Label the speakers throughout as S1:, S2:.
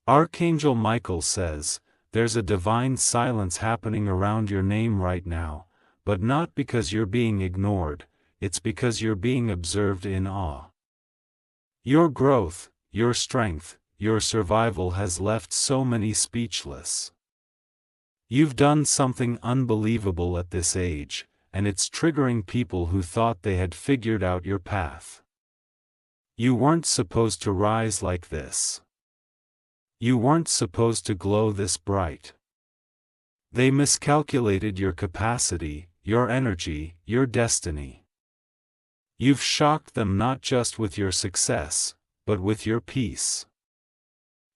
S1: Archangel Michael says, there's a divine silence happening around your name right now, but not because you're being ignored, it's because you're being observed in awe. Your growth, your strength, your survival has left so many speechless. You've done something unbelievable at this age, and it's triggering people who thought they had figured out your path. You weren't supposed to rise like this. You weren't supposed to glow this bright. They miscalculated your capacity, your energy, your destiny. You've shocked them not just with your success, but with your peace.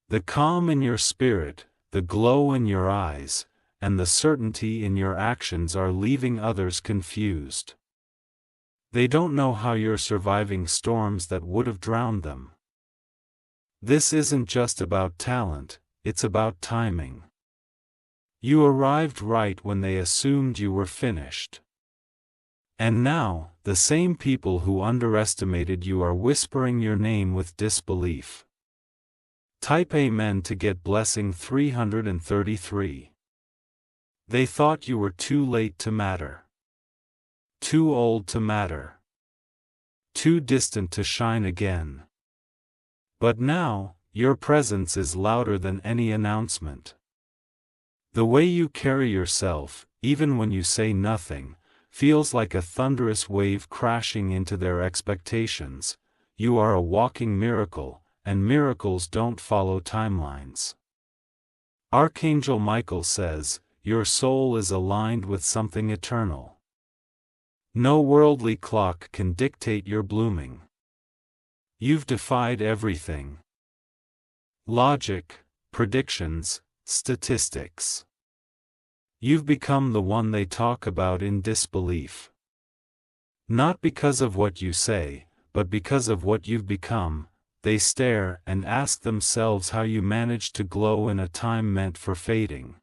S1: The calm in your spirit, the glow in your eyes, and the certainty in your actions are leaving others confused. They don't know how you're surviving storms that would have drowned them. This isn't just about talent, it's about timing. You arrived right when they assumed you were finished. And now, the same people who underestimated you are whispering your name with disbelief. Type Amen to get blessing 333. They thought you were too late to matter. Too old to matter. Too distant to shine again. But now, your presence is louder than any announcement. The way you carry yourself, even when you say nothing, feels like a thunderous wave crashing into their expectations. You are a walking miracle, and miracles don't follow timelines. Archangel Michael says, your soul is aligned with something eternal. No worldly clock can dictate your blooming. You've defied everything. Logic, predictions, statistics. You've become the one they talk about in disbelief. Not because of what you say, but because of what you've become. They stare and ask themselves how you managed to glow in a time meant for fading.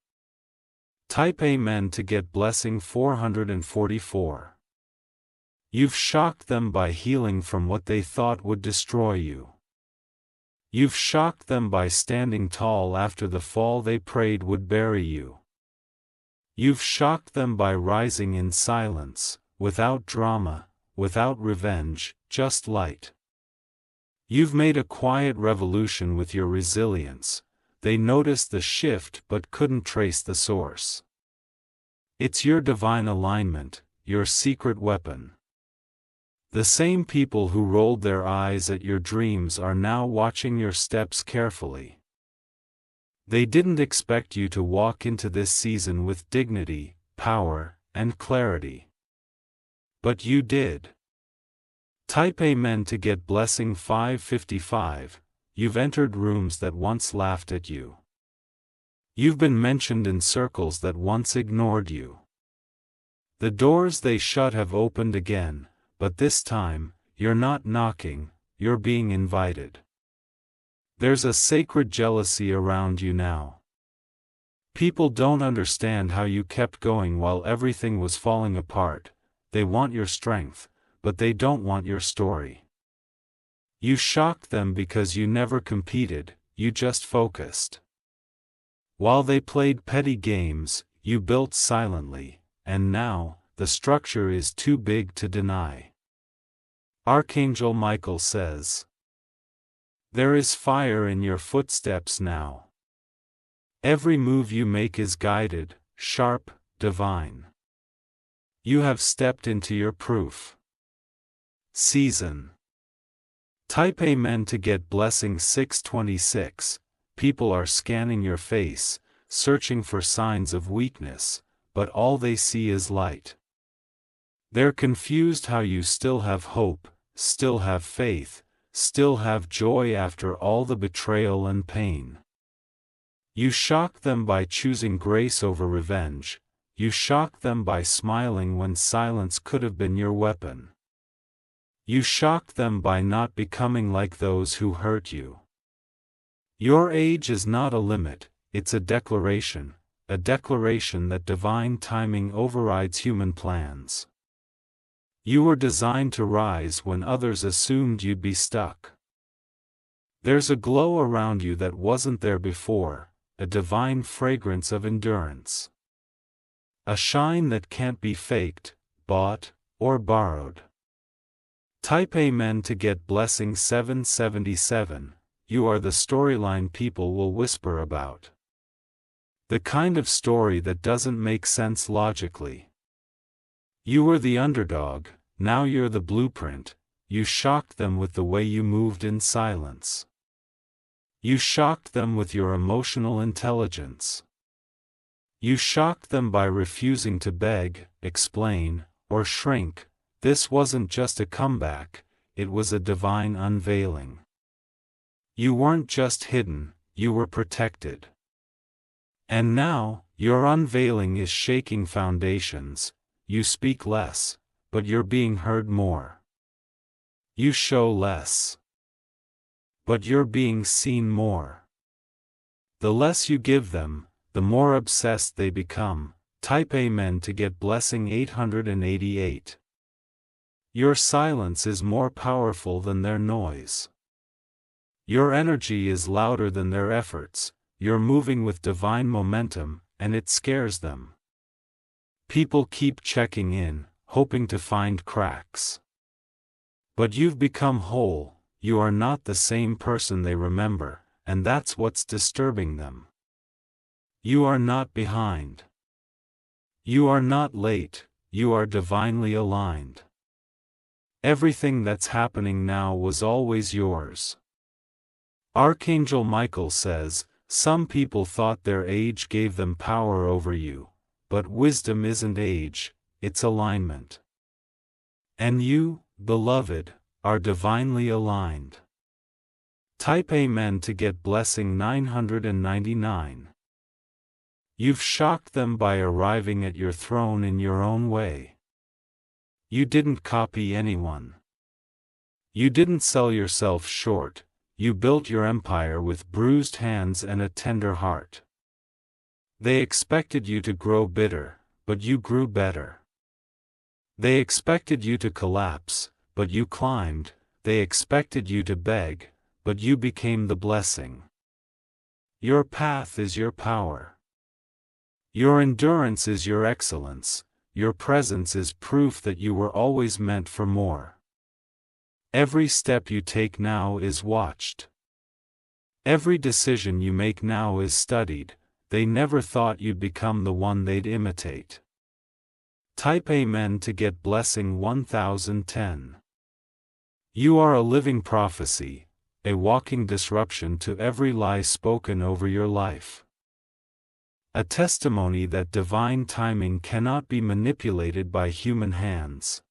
S1: Type Amen to get blessing 444. You've shocked them by healing from what they thought would destroy you. You've shocked them by standing tall after the fall they prayed would bury you. You've shocked them by rising in silence, without drama, without revenge, just light. You've made a quiet revolution with your resilience. They noticed the shift but couldn't trace the source. It's your divine alignment, your secret weapon. The same people who rolled their eyes at your dreams are now watching your steps carefully. They didn't expect you to walk into this season with dignity, power, and clarity. But you did. Type Amen to get blessing 555. You've entered rooms that once laughed at you. You've been mentioned in circles that once ignored you. The doors they shut have opened again, but this time, you're not knocking, you're being invited. There's a sacred jealousy around you now. People don't understand how you kept going while everything was falling apart. They want your strength, but they don't want your story. You shocked them because you never competed, you just focused. While they played petty games, you built silently, and now, the structure is too big to deny. Archangel Michael says, there is fire in your footsteps now. Every move you make is guided, sharp, divine. You have stepped into your proof season. Type Amen to get blessing 626. People are scanning your face, searching for signs of weakness, but all they see is light. They're confused how you still have hope, still have faith, still have joy after all the betrayal and pain. You shock them by choosing grace over revenge. You shock them by smiling when silence could have been your weapon. You shocked them by not becoming like those who hurt you. Your age is not a limit, it's a declaration that divine timing overrides human plans. You were designed to rise when others assumed you'd be stuck. There's a glow around you that wasn't there before, a divine fragrance of endurance. A shine that can't be faked, bought, or borrowed. Type Amen to get blessing 777. You are the storyline people will whisper about. The kind of story that doesn't make sense logically. You were the underdog, now you're the blueprint. You shocked them with the way you moved in silence. You shocked them with your emotional intelligence. You shocked them by refusing to beg, explain, or shrink. This wasn't just a comeback, it was a divine unveiling. You weren't just hidden, you were protected. And now, your unveiling is shaking foundations. You speak less, but you're being heard more. You show less, but you're being seen more. The less you give them, the more obsessed they become. Type Amen to get blessing 888. Your silence is more powerful than their noise. Your energy is louder than their efforts. You're moving with divine momentum, and it scares them. People keep checking in, hoping to find cracks. But you've become whole. You are not the same person they remember, and that's what's disturbing them. You are not behind. You are not late, you are divinely aligned. Everything that's happening now was always yours. Archangel Michael says, some people thought their age gave them power over you, but wisdom isn't age, it's alignment. And you, beloved, are divinely aligned. Type Amen to get blessing 999. You've shocked them by arriving at your throne in your own way. You didn't copy anyone. You didn't sell yourself short, you built your empire with bruised hands and a tender heart. They expected you to grow bitter, but you grew better. They expected you to collapse, but you climbed. They expected you to beg, but you became the blessing. Your path is your power. Your endurance is your excellence. Your presence is proof that you were always meant for more. Every step you take now is watched. Every decision you make now is studied. They never thought you'd become the one they'd imitate. Type Amen to get blessing 1010. You are a living prophecy, a walking disruption to every lie spoken over your life. A testimony that divine timing cannot be manipulated by human hands.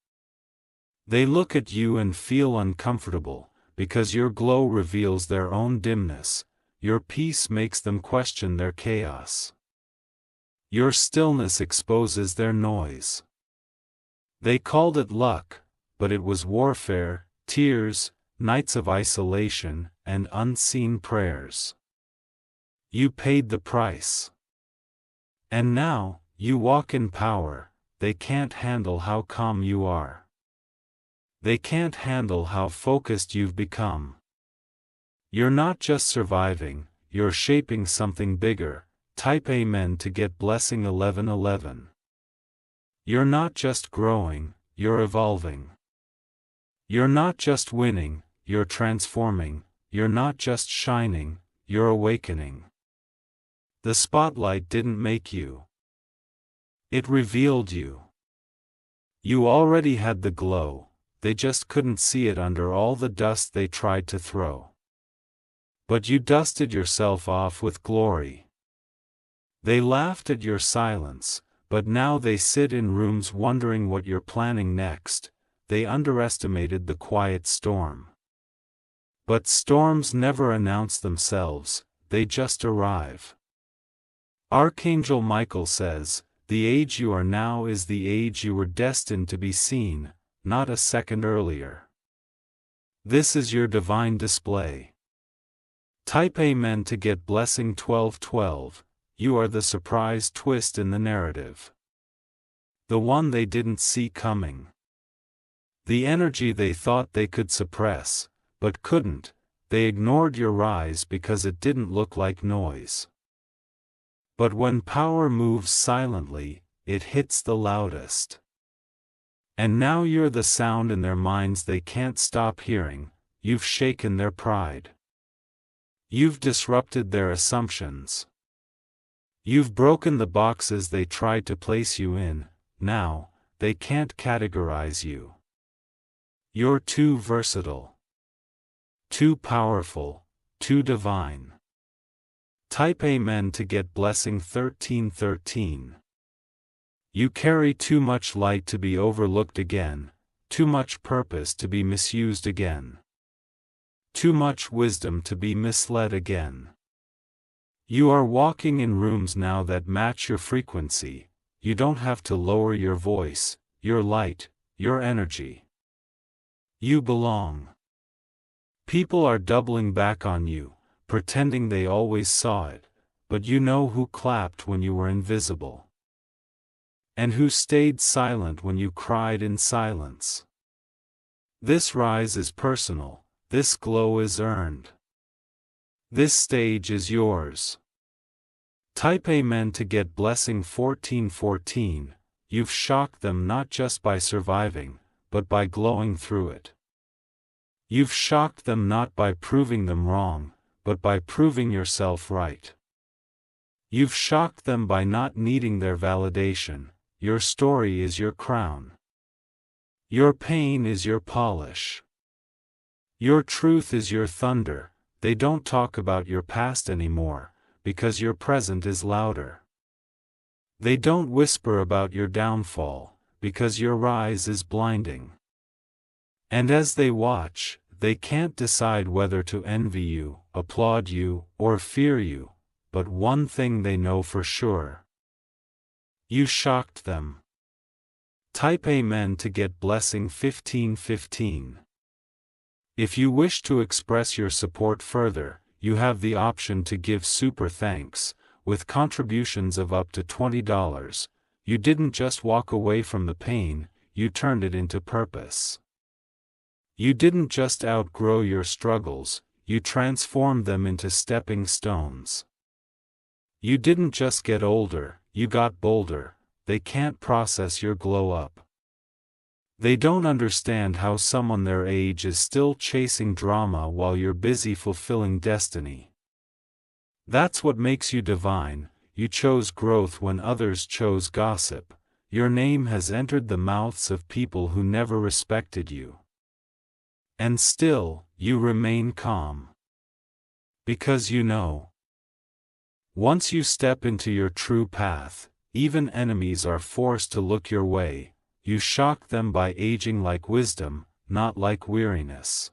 S1: They look at you and feel uncomfortable, because your glow reveals their own dimness. Your peace makes them question their chaos. Your stillness exposes their noise. They called it luck, but it was warfare, tears, nights of isolation, and unseen prayers. You paid the price. And now, you walk in power. They can't handle how calm you are. They can't handle how focused you've become. You're not just surviving, you're shaping something bigger. Type Amen to get blessing 1111. You're not just growing, you're evolving. You're not just winning, you're transforming. You're not just shining, you're awakening. The spotlight didn't make you. It revealed you. You already had the glow. They just couldn't see it under all the dust they tried to throw. But you dusted yourself off with glory. They laughed at your silence, but now they sit in rooms wondering what you're planning next. They underestimated the quiet storm. But storms never announce themselves, they just arrive. Archangel Michael says, the age you are now is the age you were destined to be seen, not a second earlier. This is your divine display. Type Amen to get blessing 1212. You are the surprise twist in the narrative. The one they didn't see coming. The energy they thought they could suppress, but couldn't. They ignored your rise because it didn't look like noise. But when power moves silently, it hits the loudest. And now you're the sound in their minds they can't stop hearing. You've shaken their pride. You've disrupted their assumptions. You've broken the boxes they tried to place you in. Now, they can't categorize you. You're too versatile. Too powerful, too divine. Type Amen to get blessing 1313. You carry too much light to be overlooked again, too much purpose to be misused again. Too much wisdom to be misled again. You are walking in rooms now that match your frequency. You don't have to lower your voice, your light, your energy. You belong. People are doubling back on you, pretending they always saw it, but you know who clapped when you were invisible. And who stayed silent when you cried in silence. This rise is personal, this glow is earned. This stage is yours. Type Amen to get blessing 1414. You've shocked them not just by surviving, but by glowing through it. You've shocked them not by proving them wrong, but by proving yourself right. You've shocked them by not needing their validation. Your story is your crown. Your pain is your polish. Your truth is your thunder. They don't talk about your past anymore, because your present is louder. They don't whisper about your downfall, because your rise is blinding. And as they watch, they can't decide whether to envy you, applaud you, or fear you, but one thing they know for sure. You shocked them. Type Amen to get blessing 1515. If you wish to express your support further, you have the option to give super thanks, with contributions of up to $20. You didn't just walk away from the pain, you turned it into purpose. You didn't just outgrow your struggles, you transformed them into stepping stones. You didn't just get older, you got bolder. They can't process your glow up. They don't understand how someone their age is still chasing drama while you're busy fulfilling destiny. That's what makes you divine. You chose growth when others chose gossip. Your name has entered the mouths of people who never respected you. And still, you remain calm. Because you know. Once you step into your true path, even enemies are forced to look your way. You shock them by aging like wisdom, not like weariness.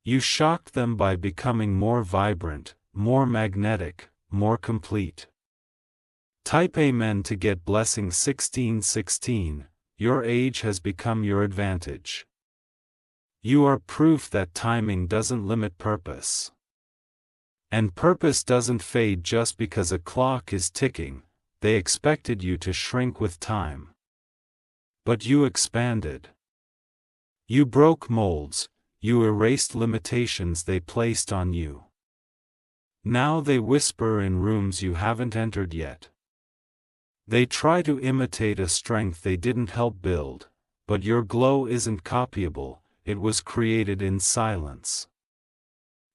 S1: You shock them by becoming more vibrant, more magnetic, more complete. Type Amen to get blessing 1616. Your age has become your advantage. You are proof that timing doesn't limit purpose. And purpose doesn't fade just because a clock is ticking. They expected you to shrink with time. But you expanded. You broke molds, you erased limitations they placed on you. Now they whisper in rooms you haven't entered yet. They try to imitate a strength they didn't help build, but your glow isn't copyable, it was created in silence.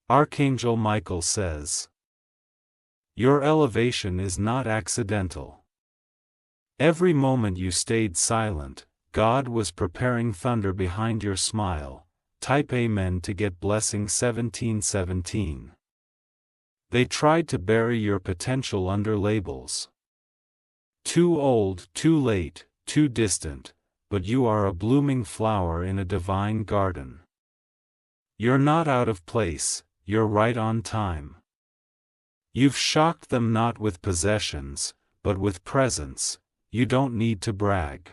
S1: Archangel Michael says, your elevation is not accidental. Every moment you stayed silent, God was preparing thunder behind your smile. Type Amen to get blessing 1717. They tried to bury your potential under labels. Too old, too late, too distant, but you are a blooming flower in a divine garden. You're not out of place, you're right on time. You've shocked them not with possessions, but with presence. You don't need to brag.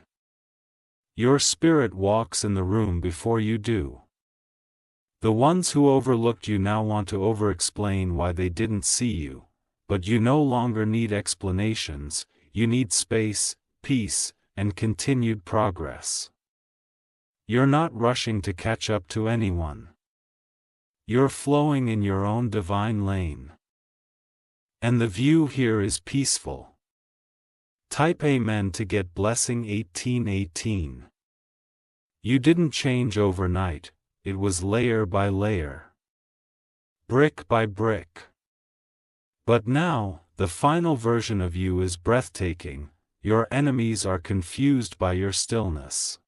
S1: Your spirit walks in the room before you do. The ones who overlooked you now want to over-explain why they didn't see you, but you no longer need explanations, you need space, peace, and continued progress. You're not rushing to catch up to anyone. You're flowing in your own divine lane. And the view here is peaceful. Type Amen to get blessing 1818. You didn't change overnight, it was layer by layer. Brick by brick. But now, the final version of you is breathtaking. Your enemies are confused by your stillness.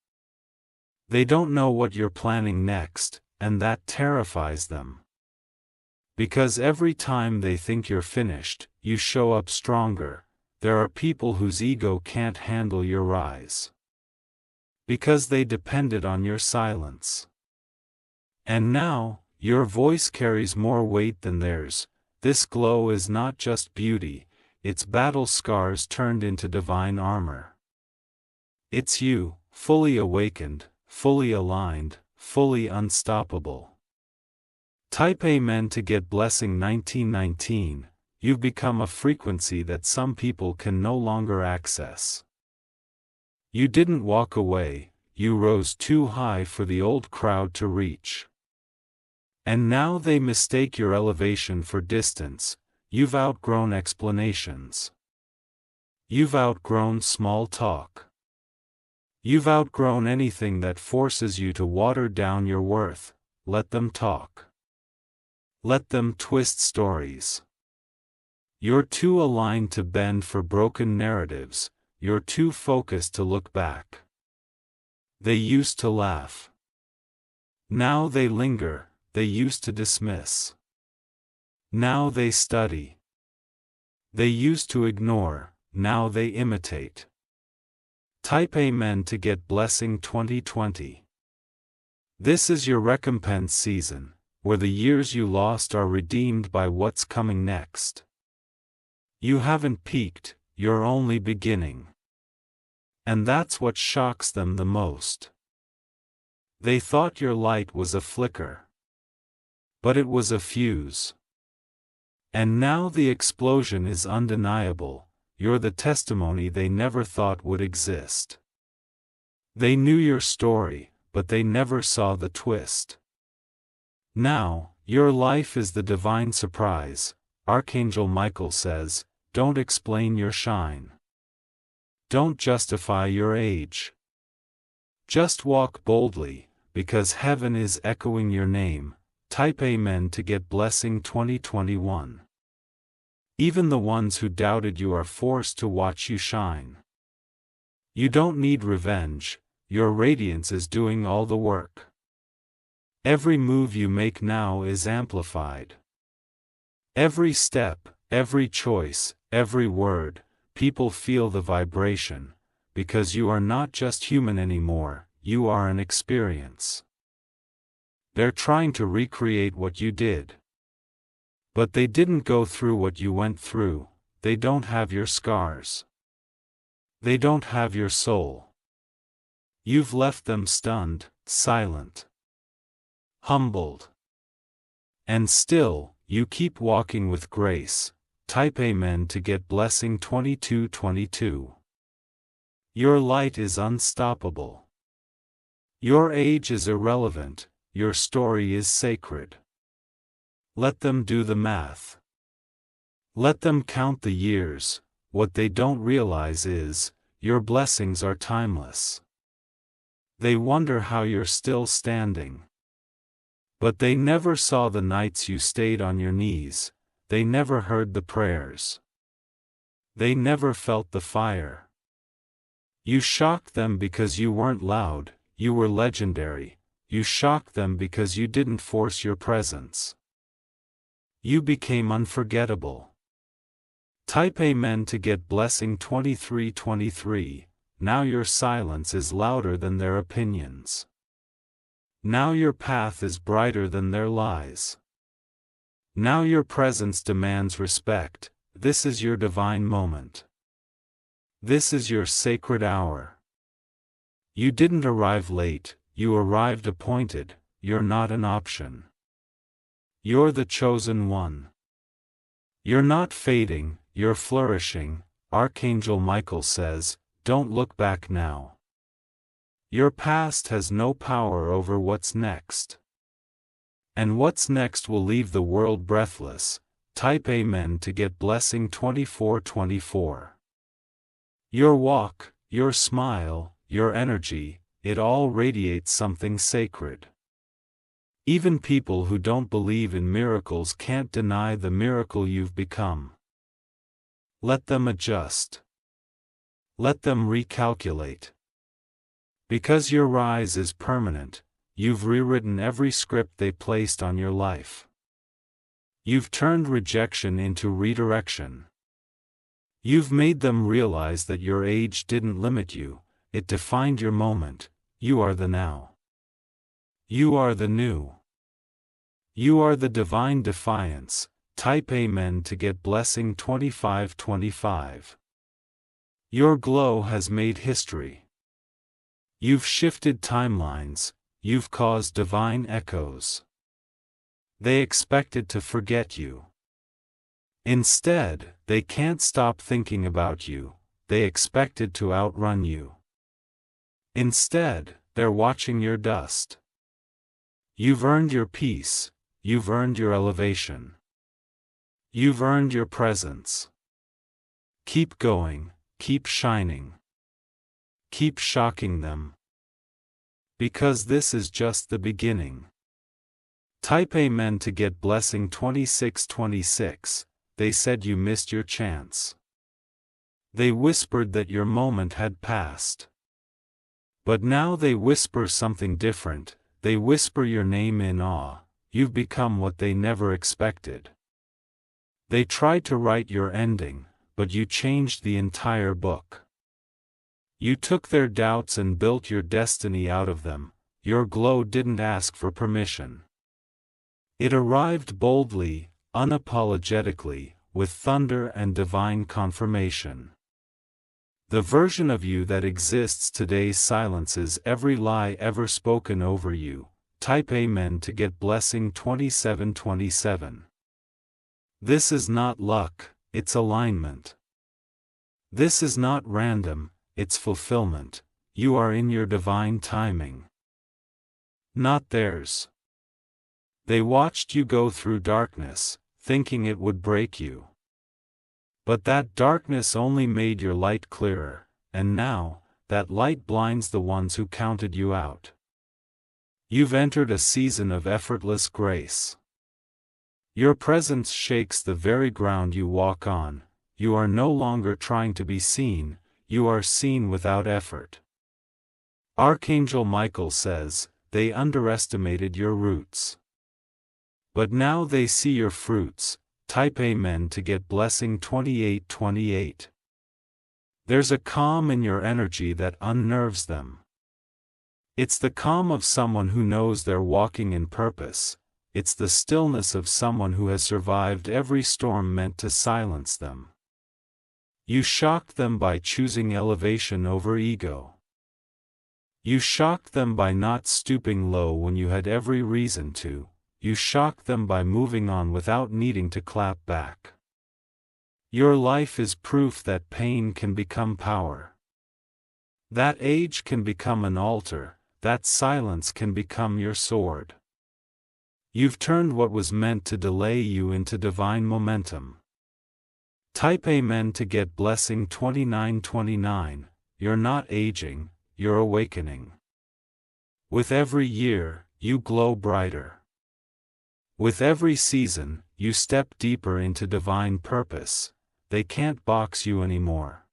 S1: They don't know what you're planning next, and that terrifies them. Because every time they think you're finished, you show up stronger. There are people whose ego can't handle your rise. Because they depended on your silence. And now, your voice carries more weight than theirs. This glow is not just beauty, it's battle scars turned into divine armor. It's you, fully awakened, fully aligned, fully unstoppable. Type Amen to get blessing 1919. You've become a frequency that some people can no longer access. You didn't walk away, you rose too high for the old crowd to reach. And now they mistake your elevation for distance. You've outgrown explanations. You've outgrown small talk. You've outgrown anything that forces you to water down your worth. Let them talk. Let them twist stories. You're too aligned to bend for broken narratives, you're too focused to look back. They used to laugh. Now they linger, they used to dismiss. Now they study. They used to ignore, now they imitate. Type Amen to get blessing 2020. This is your recompense season, where the years you lost are redeemed by what's coming next. You haven't peaked, you're only beginning. And that's what shocks them the most. They thought your light was a flicker. But it was a fuse. And now the explosion is undeniable. You're the testimony they never thought would exist. They knew your story, but they never saw the twist. Now, your life is the divine surprise. Archangel Michael says, don't explain your shine. Don't justify your age. Just walk boldly, because heaven is echoing your name. Type Amen to get blessing 2021. Even the ones who doubted you are forced to watch you shine. You don't need revenge, your radiance is doing all the work. Every move you make now is amplified. Every step, every choice, every word, people feel the vibration, because you are not just human anymore, you are an experience. They're trying to recreate what you did. But they didn't go through what you went through, they don't have your scars. They don't have your soul. You've left them stunned, silent, humbled. And still, you keep walking with grace. Type Amen to get blessing 2222. Your light is unstoppable. Your age is irrelevant, your story is sacred. Let them do the math. Let them count the years. What they don't realize is, your blessings are timeless. They wonder how you're still standing. But they never saw the nights you stayed on your knees, they never heard the prayers. They never felt the fire. You shocked them because you weren't loud, you were legendary. You shocked them because you didn't force your presence. You became unforgettable. Type Amen to get blessing 2323. Now your silence is louder than their opinions. Now your path is brighter than their lies. Now your presence demands respect. This is your divine moment. This is your sacred hour. You didn't arrive late, you arrived appointed. You're not an option. You're the chosen one. You're not fading, you're flourishing. Archangel Michael says, don't look back now. Your past has no power over what's next. And what's next will leave the world breathless. Type Amen to get blessing 2424. Your walk, your smile, your energy, it all radiates something sacred. Even people who don't believe in miracles can't deny the miracle you've become. Let them adjust. Let them recalculate. Because your rise is permanent, you've rewritten every script they placed on your life. You've turned rejection into redirection. You've made them realize that your age didn't limit you, it defined your moment. You are the now. You are the new. You are the divine defiance. Type Amen to get blessing 2525. Your glow has made history. You've shifted timelines, you've caused divine echoes. They expected to forget you. Instead, they can't stop thinking about you, they expected to outrun you. Instead, they're watching your dust. You've earned your peace, you've earned your elevation. You've earned your presence. Keep going, keep shining. Keep shocking them. Because this is just the beginning. Type Amen to get blessing 2626. They said you missed your chance. They whispered that your moment had passed. But now they whisper something different, they whisper your name in awe. You've become what they never expected. They tried to write your ending, but you changed the entire book. You took their doubts and built your destiny out of them. Your glow didn't ask for permission. It arrived boldly, unapologetically, with thunder and divine confirmation. The version of you that exists today silences every lie ever spoken over you. Type Amen to get blessing 2727. This is not luck, it's alignment. This is not random, it's fulfillment. You are in your divine timing. Not theirs. They watched you go through darkness, thinking it would break you. But that darkness only made your light clearer, and now, that light blinds the ones who counted you out. You've entered a season of effortless grace. Your presence shakes the very ground you walk on. You are no longer trying to be seen, you are seen without effort. Archangel Michael says, they underestimated your roots. But now they see your fruits. Type Amen to get blessing 2828. There's a calm in your energy that unnerves them. It's the calm of someone who knows they're walking in purpose. It's the stillness of someone who has survived every storm meant to silence them. You shocked them by choosing elevation over ego. You shocked them by not stooping low when you had every reason to. You shocked them by moving on without needing to clap back. Your life is proof that pain can become power. That age can become an altar, that silence can become your sword. You've turned what was meant to delay you into divine momentum. Type Amen to get blessing 2929. You're not aging, you're awakening. With every year, you glow brighter. With every season, you step deeper into divine purpose. They can't box you anymore.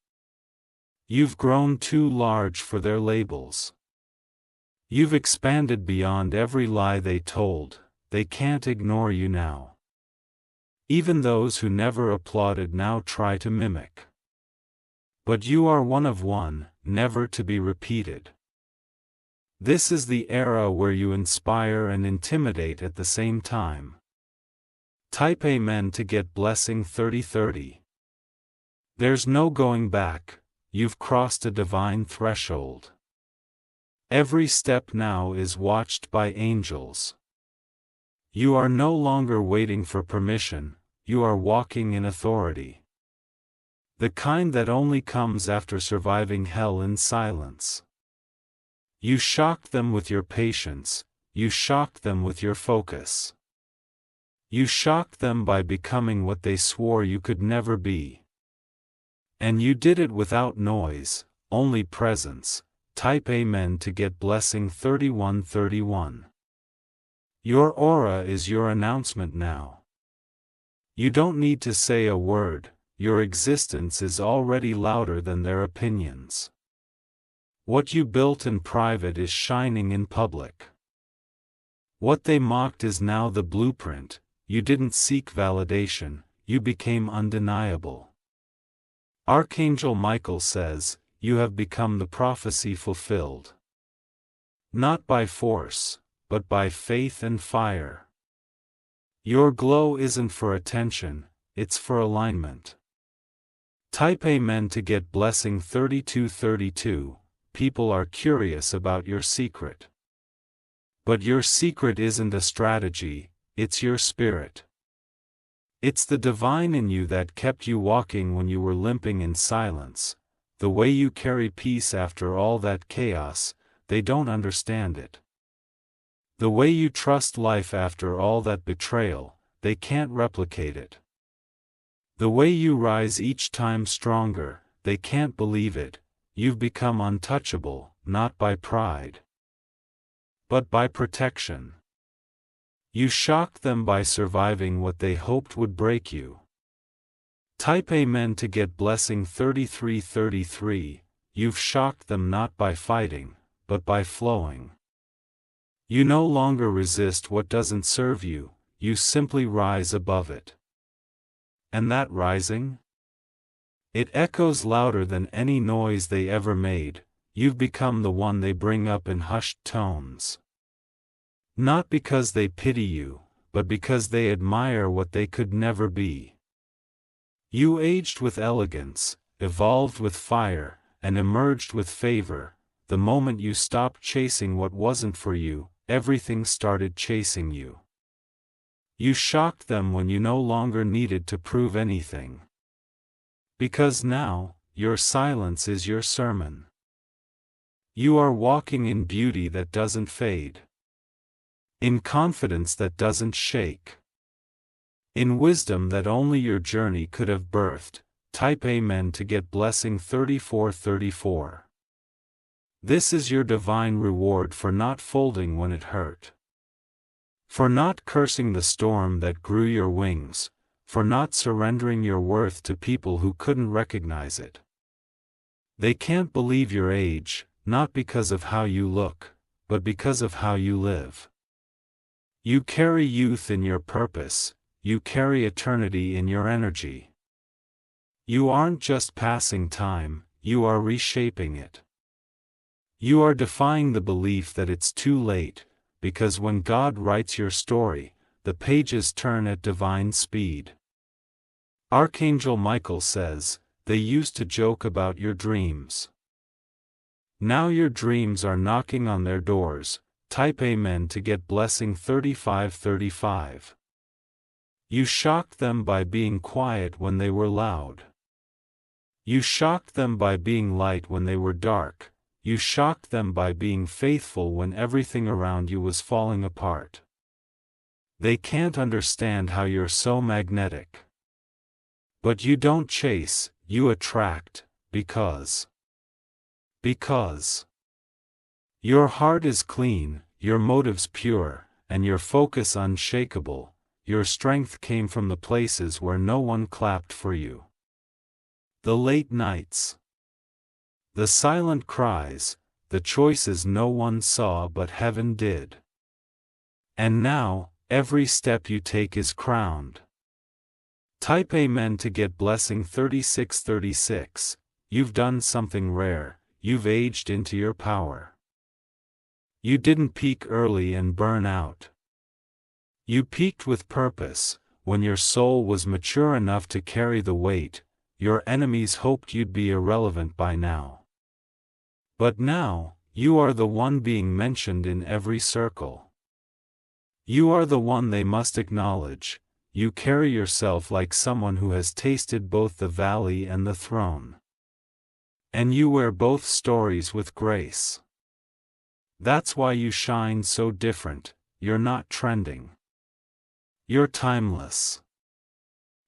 S1: You've grown too large for their labels. You've expanded beyond every lie they told. They can't ignore you now. Even those who never applauded now try to mimic. But you are one of one, never to be repeated. This is the era where you inspire and intimidate at the same time. Type Amen to get blessing 3030. There's no going back, you've crossed a divine threshold. Every step now is watched by angels. You are no longer waiting for permission, you are walking in authority. The kind that only comes after surviving hell in silence. You shocked them with your patience, you shocked them with your focus. You shocked them by becoming what they swore you could never be. And you did it without noise, only presence. Type Amen to get blessing 3131. Your aura is your announcement now. You don't need to say a word, your existence is already louder than their opinions. What you built in private is shining in public. What they mocked is now the blueprint. You didn't seek validation, you became undeniable. Archangel Michael says, you have become the prophecy fulfilled. Not by force, but by faith and fire. Your glow isn't for attention, it's for alignment. Type Amen to get blessing 3232. People are curious about your secret. But your secret isn't a strategy, it's your spirit. It's the divine in you that kept you walking when you were limping in silence, the way you carry peace after all that chaos. They don't understand it. The way you trust life after all that betrayal, they can't replicate it. The way you rise each time stronger, they can't believe it. You've become untouchable, not by pride, but by protection. You shocked them by surviving what they hoped would break you. Type Amen to get blessing 3333. You've shocked them not by fighting, but by flowing. You no longer resist what doesn't serve you, you simply rise above it. And that rising? It echoes louder than any noise they ever made. You've become the one they bring up in hushed tones. Not because they pity you, but because they admire what they could never be. You aged with elegance, evolved with fire, and emerged with favor. The moment you stopped chasing what wasn't for you, everything started chasing you. You shocked them when you no longer needed to prove anything. Because now, your silence is your sermon. You are walking in beauty that doesn't fade. In confidence that doesn't shake. In wisdom that only your journey could have birthed. Type Amen to get blessing 3434. This is your divine reward for not folding when it hurt. For not cursing the storm that grew your wings. For not surrendering your worth to people who couldn't recognize it. They can't believe your age, not because of how you look, but because of how you live. You carry youth in your purpose, you carry eternity in your energy. You aren't just passing time, you are reshaping it. You are defying the belief that it's too late, because when God writes your story, the pages turn at divine speed. Archangel Michael says, they used to joke about your dreams. Now your dreams are knocking on their doors. Type Amen to get blessing 3535. You shocked them by being quiet when they were loud. You shocked them by being light when they were dark. You shocked them by being faithful when everything around you was falling apart. They can't understand how you're so magnetic. But you don't chase, you attract, because your heart is clean, your motives pure, and your focus unshakable. Your strength came from the places where no one clapped for you. The late nights. The silent cries, the choices no one saw but heaven did. And now, every step you take is crowned. Type Amen to get blessing 3636. You've done something rare, you've aged into your power. You didn't peak early and burn out. You peaked with purpose, when your soul was mature enough to carry the weight. Your enemies hoped you'd be irrelevant by now. But now, you are the one being mentioned in every circle. You are the one they must acknowledge. You carry yourself like someone who has tasted both the valley and the throne. And you wear both stories with grace. That's why you shine so different. You're not trending. You're timeless.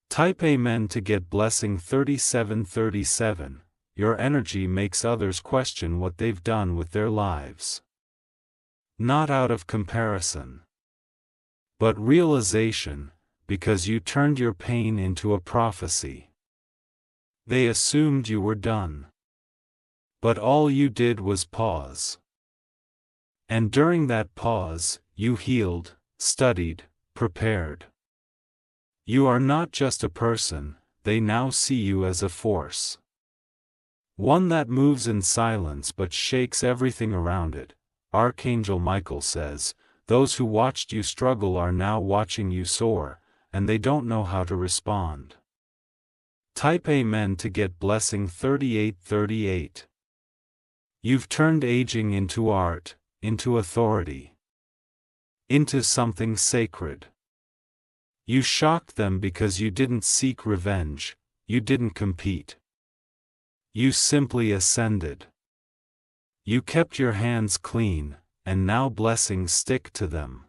S1: Type Amen to get blessing 3737. Your energy makes others question what they've done with their lives. Not out of comparison, but realization, because you turned your pain into a prophecy. They assumed you were done. But all you did was pause. And during that pause, you healed, studied, prepared. You are not just a person, they now see you as a force. One that moves in silence but shakes everything around it. Archangel Michael says, those who watched you struggle are now watching you soar, and they don't know how to respond. Type Amen to get blessing 3838. You've turned aging into art, into authority, into something sacred. You shocked them because you didn't seek revenge, you didn't compete. You simply ascended. You kept your hands clean, and now blessings stick to them.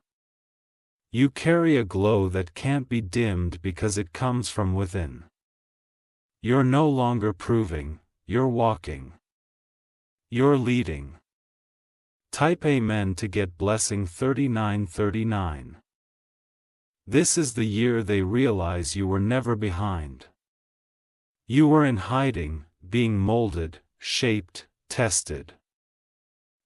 S1: You carry a glow that can't be dimmed because it comes from within. You're no longer proving, you're walking. You're leading. Type Amen to get blessing 3939. This is the year they realize you were never behind. You were in hiding, being molded, shaped, tested.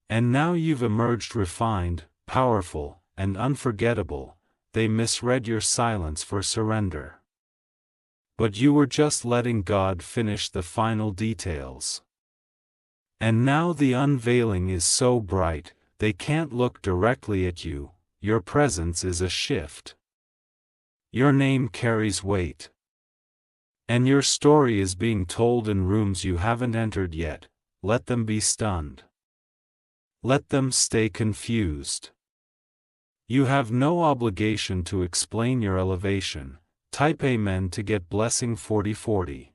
S1: And now you've emerged refined, powerful, and unforgettable. They misread your silence for surrender. But you were just letting God finish the final details. And now the unveiling is so bright, they can't look directly at you. Your presence is a shift. Your name carries weight. And your story is being told in rooms you haven't entered yet. Let them be stunned. Let them stay confused. You have no obligation to explain your elevation. Type Amen to get blessing 4040.